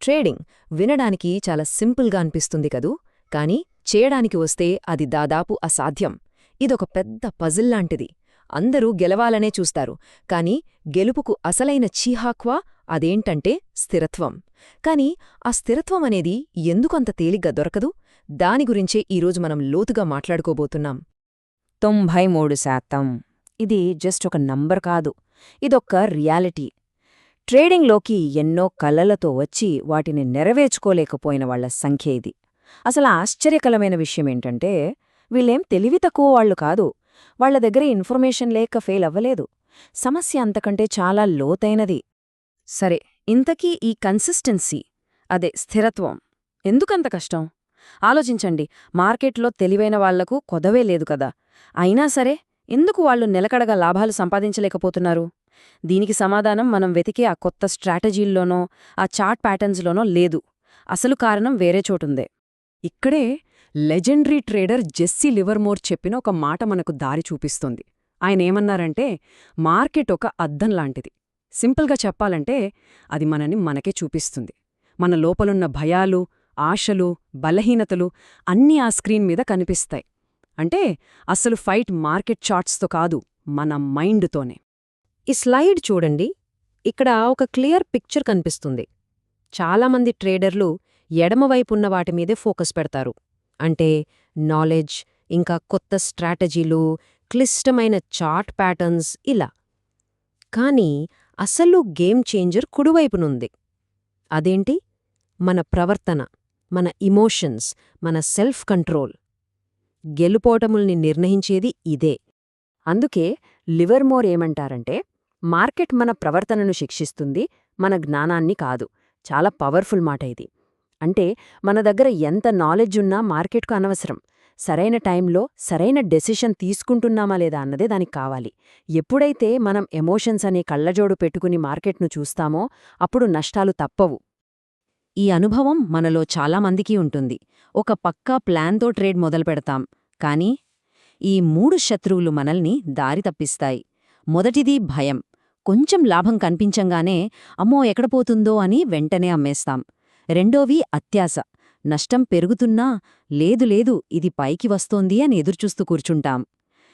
Trading వినడానికి చాలా సింపుల్గా అనిపిస్తుంది కదూ, కానీ చేయడానికి వస్తే అది దాదాపు అసాధ్యం. ఇదొక పెద్ద పజిల్ లాంటిది. అందరూ గెలవాలనే చూస్తారు, కానీ గెలుపుకు అసలైన చీహాక్వా అదేంటంటే స్థిరత్వం. కాని ఆ స్థిరత్వం అనేది ఎందుకంత తేలిగ్గా దొరకదు? దాని గురించే ఈరోజు మనం లోతుగా మాట్లాడుకోబోతున్నాం. 93%. ఇది జస్ట్ ఒక నంబర్ కాదు, ఇదొక్క రియాలిటీ. ట్రేడింగ్లోకి ఎన్నో కలలతో వచ్చి వాటిని నెరవేర్చుకోలేకపోయిన వాళ్ల సంఖ్య ఇది. అసలు ఆశ్చర్యకరమైన విషయమేంటంటే, వీళ్ళేం తెలివి తక్కువ వాళ్లు కాదు, వాళ్ల దగ్గర ఇన్ఫర్మేషన్ లేక ఫెయిల్ అవ్వలేదు. సమస్య అంతకంటే చాలా లోతైనది. సరే, ఇంతకీ ఈ కన్సిస్టెన్సీ, అదే స్థిరత్వం, ఎందుకంత కష్టం? ఆలోచించండి. మార్కెట్లో తెలివైన వాళ్లకు కొదవే లేదు కదా, అయినా సరే ఎందుకు వాళ్లు నిలకడగా లాభాలు సంపాదించలేకపోతున్నారు? దీనికి సమాధానం మనం వెతికే ఆ కొత్త స్ట్రాటజీల్లోనో ఆ చార్ట్ ప్యాటర్న్స్లోనో లేదు. అసలు కారణం వేరే చోటుందే. ఇక్కడే లెజెండరీ ట్రేడర్ జెస్సీ లివర్మోర్ చెప్పిన ఒక మాట మనకు దారి చూపిస్తుంది. ఆయనేమన్నారంటే, మార్కెట్ ఒక అద్దం లాంటిది. సింపుల్గా చెప్పాలంటే అది మనని మనకే చూపిస్తుంది. మన లోపలున్న భయాలు, ఆశలు, బలహీనతలు అన్నీ ఆ స్క్రీన్ మీద కనిపిస్తాయి. అంటే అసలు ఫైట్ మార్కెట్ చార్ట్స్తో కాదు, మన మైండ్తోనే. ఈ స్లైడ్ చూడండి. ఇక్కడ ఒక క్లియర్ పిక్చర్ కనిపిస్తుంది. చాలామంది ట్రేడర్లు ఎడమవైపున్న వాటిమీదే ఫోకస్ పెడతారు. అంటే నాలెడ్జ్, ఇంకా కొత్త స్ట్రాటజీలు, క్లిష్టమైన చార్ట్ ప్యాటర్న్స్ ఇలా. కానీ అసలు గేమ్ చేంజర్ కుడివైపునుంది. అదేంటి? మన ప్రవర్తన, మన ఇమోషన్స్, మన సెల్ఫ్ కంట్రోల్. గెలుపోటముల్ని నిర్ణయించేది ఇదే. అందుకే లివర్మోర్ ఏమంటారంటే, మార్కెట్ మన ప్రవర్తనను శిక్షిస్తుంది, మన జ్ఞానాన్ని కాదు. చాలా పవర్ఫుల్ మాట ఇది. అంటే మన దగ్గర ఎంత నాలెడ్జ్ ఉన్నా మార్కెట్కు అనవసరం. సరైన టైంలో సరైన డెసిషన్ తీసుకుంటున్నామా లేదా అన్నదే దానికి కావాలి. ఎప్పుడైతే మనం ఎమోషన్స్ అనే కళ్లజోడు పెట్టుకుని మార్కెట్ను చూస్తామో అప్పుడు నష్టాలు తప్పవు. ఈ అనుభవం మనలో చాలామందికి ఉంటుంది. ఒక పక్కా ప్లాన్తో ట్రేడ్ మొదలుపెడతాం, కానీ ఈ 3 శత్రువులు మనల్ని దారి తప్పిస్తాయి. మొదటిది భయం. కొంచెం లాభం కనిపించంగానే అమ్మో ఎక్కడ పోతుందో అని వెంటనే అమ్మేస్తాం. రెండోవి అత్యాశ. నష్టం పెరుగుతున్నా లేదు లేదు ఇది పైకి వస్తోంది అని ఎదురుచూస్తూ కూర్చుంటాం.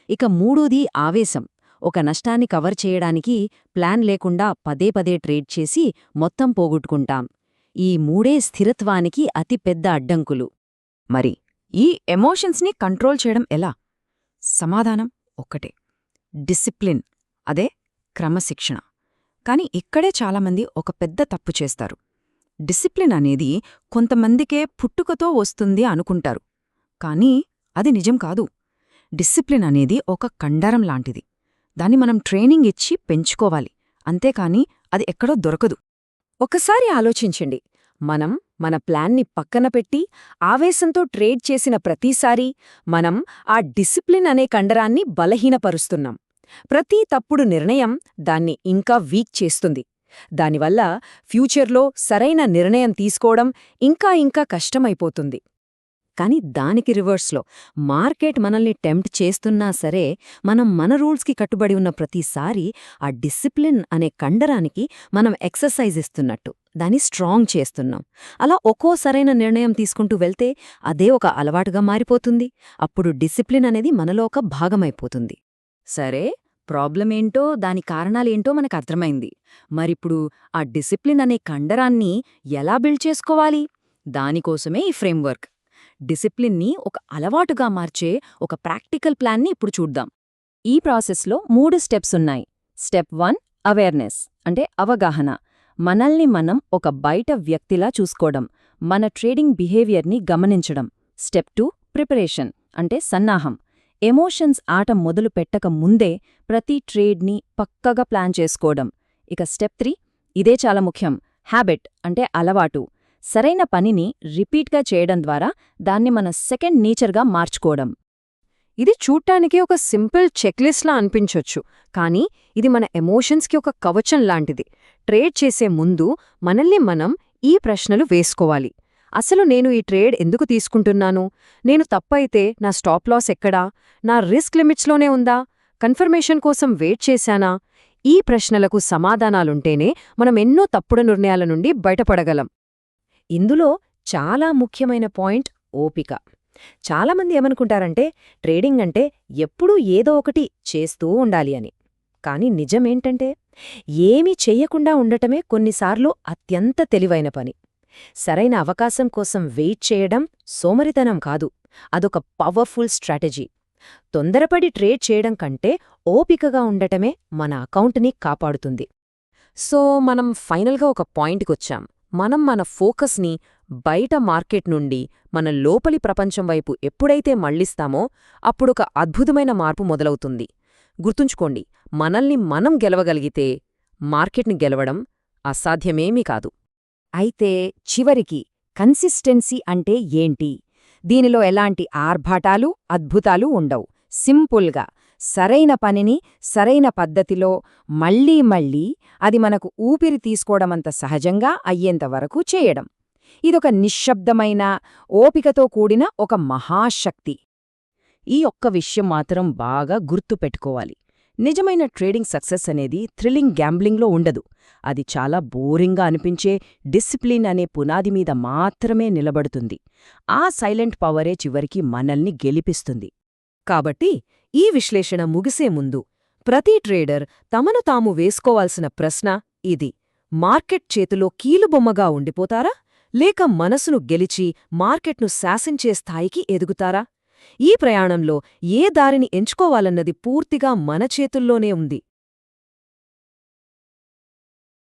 ఇక మూడోది ఆవేశం. ఒక నష్టాన్ని కవర్ చేయడానికి ప్లాన్ లేకుండా పదే పదే ట్రేడ్ చేసి మొత్తం పోగొట్టుకుంటాం. ఈ 3 స్థిరత్వానికి అతి పెద్ద అడ్డంకులు. మరి ఈ ఎమోషన్స్ని కంట్రోల్ చేయడం ఎలా? సమాధానం ఒక్కటే: డిసిప్లిన్, అదే క్రమశిక్షణ. కాని ఇక్కడే చాలామంది ఒక పెద్ద తప్పు చేస్తారు. డిసిప్లిన్ అనేది కొంతమందికే పుట్టుకతో వస్తుంది అనుకుంటారు, కానీ అది నిజం కాదు. డిసిప్లిన్ అనేది ఒక కండరం లాంటిది. దాన్ని మనం ట్రైనింగ్ ఇచ్చి పెంచుకోవాలి, అంతేకాని అది ఎక్కడో దొరకదు. ఒకసారి ఆలోచించండి. మనం మన ప్లాన్ని పక్కన పెట్టి ఆవేశంతో ట్రేడ్ చేసిన ప్రతిసారీ మనం ఆ డిసిప్లిన్ అనే కండరాన్ని బలహీనపరుస్తున్నాం. ప్రతి తప్పుడు నిర్ణయం దాన్ని ఇంకా వీక్ చేస్తుంది. దానివల్ల ఫ్యూచర్లో సరైన నిర్ణయం తీసుకోవడం ఇంకా కష్టమైపోతుంది. కాని దానికి రివర్స్లో మార్కెట్ మనల్ని టెంప్ట్ చేస్తున్నా సరే మనం మన రూల్స్కి కట్టుబడి ఉన్న ప్రతిసారీ ఆ డిసిప్లిన్ అనే కండరానికి మనం ఎక్సర్సైజ్ ఇస్తున్నట్టు దాన్ని స్ట్రాంగ్ చేస్తున్నాం. అలా ఒక్కో సరైన నిర్ణయం తీసుకుంటూ వెళ్తే అదే ఒక అలవాటుగా మారిపోతుంది. అప్పుడు డిసిప్లిన్ అనేది మనలో ఒక భాగమైపోతుంది. సరే, ప్రాబ్లమేంటో దాని కారణాలేంటో మనకు అర్థమైంది. మరిప్పుడు ఆ డిసిప్లిన్ అనే కండరాన్ని ఎలా బిల్డ్ చేసుకోవాలి? దానికోసమే ఈ ఫ్రేమ్వర్క్. డిసిప్లిన్ని ఒక అలవాటుగా మార్చే ఒక ప్రాక్టికల్ ప్లాన్ని ఇప్పుడు చూద్దాం. ఈ ప్రాసెస్లో 3 స్టెప్స్ ఉన్నాయి. స్టెప్ 1 అవేర్నెస్, అంటే అవగాహన. మనల్ని మనం ఒక బయట వ్యక్తిలా చూసుకోవడం, మన ట్రేడింగ్ బిహేవియర్ని గమనించడం. స్టెప్ 2 ప్రిపరేషన్, అంటే సన్నాహం. ఎమోషన్స్ ఆట మొదలు పెట్టక ముందే ప్రతి ట్రేడ్ని పక్కగా ప్లాన్ చేసుకోవడం. ఇక స్టెప్ 3, ఇదే చాలా ముఖ్యం, హ్యాబిట్, అంటే అలవాటు. సరైన పనిని రిపీట్గా చేయడం ద్వారా దాన్ని మన సెకండ్ నేచర్గా మార్చుకోవడం. ఇది చూడ్డానికి ఒక సింపుల్ చెక్లిస్ట్లా అనిపించొచ్చు, కానీ ఇది మన ఎమోషన్స్కి ఒక కవచం లాంటిది. ట్రేడ్ చేసే ముందు మనల్ని మనం ఈ ప్రశ్నలు వేసుకోవాలి. అసలు నేను ఈ ట్రేడ్ ఎందుకు తీసుకుంటున్నాను? నేను తప్పైతే నా స్టాప్ లాస్ ఎక్కడా? నా రిస్క్ లిమిట్స్లోనే ఉందా? కన్ఫర్మేషన్ కోసం వెయిట్ చేశానా? ఈ ప్రశ్నలకు సమాధానాలుంటేనే మనం ఎన్నో తప్పుడు నిర్ణయాల నుండి బయటపడగలం. ఇందులో చాలా ముఖ్యమైన పాయింట్ ఓపిక. చాలామంది ఏమనుకుంటారంటే ట్రేడింగ్ అంటే ఎప్పుడూ ఏదో ఒకటి చేస్తూ ఉండాలి అని. కాని నిజమేంటంటే ఏమీ చెయ్యకుండా ఉండటమే కొన్నిసార్లు అత్యంత తెలివైన పని. సరైన అవకాశం కోసం వెయిట్ చేయడం సోమరితనం కాదు, అదొక పవర్ఫుల్ స్ట్రాటజీ. తొందరపడి ట్రేడ్ చేయడం కంటే ఓపికగా ఉండటమే మన అకౌంట్ని కాపాడుతుంది. సో మనం ఫైనల్గా ఒక పాయింట్కొచ్చాం. మనం మన ఫోకస్ని బయట మార్కెట్ నుండి మన లోపలి ప్రపంచం వైపు ఎప్పుడైతే మళ్లిస్తామో అప్పుడొక అద్భుతమైన మార్పు మొదలవుతుంది. గుర్తుంచుకోండి, మనల్ని మనం గెలవగలిగితే మార్కెట్ని గెలవడం అసాధ్యమేమీ కాదు. అయితే చివరికి కన్సిస్టెన్సీ అంటే ఏంటి? దీనిలో ఎలాంటి ఆర్భాటాలు అద్భుతాలు ఉండవు. సింపుల్గా సరైన పనిని సరైన పద్ధతిలో మళ్ళీ మళ్ళీ అది మనకు ఊపిరి తీసుకోవడమంత సహజంగా అయ్యేంతవరకు చేయడం. ఇదొక నిశ్శబ్దమైన ఓపికతో కూడిన ఒక మహాశక్తి. ఈ ఒక్క విషయం మాత్రం బాగా గుర్తుపెట్టుకోవాలి. నిజమైన ట్రేడింగ్ సక్సెస్ అనేది థ్రిల్లింగ్ గ్యాంబ్లింగ్లో ఉండదు. అది చాలా బోరింగ్గా అనిపించే డిసిప్లిన్ అనే పునాది మీద మాత్రమే నిలబడుతుంది. ఆ సైలెంట్ పవరే చివరికి మనల్ని గెలిపిస్తుంది. కాబట్టి ఈ విశ్లేషణ ముగిసే ముందు ప్రతి ట్రేడర్ తమను తాము వేసుకోవాల్సిన ప్రశ్న ఇది: మార్కెట్ చేతిలో కీలుబొమ్మగా ఉండిపోతారా, లేక మనసును గెలిచి మార్కెట్ను శాసించే స్థాయికి ఎదుగుతారా? ఈ ప్రయాణంలో ఏ దారిని ఎంచుకోవాలన్నది పూర్తిగా మన చేతుల్లోనే ఉంది.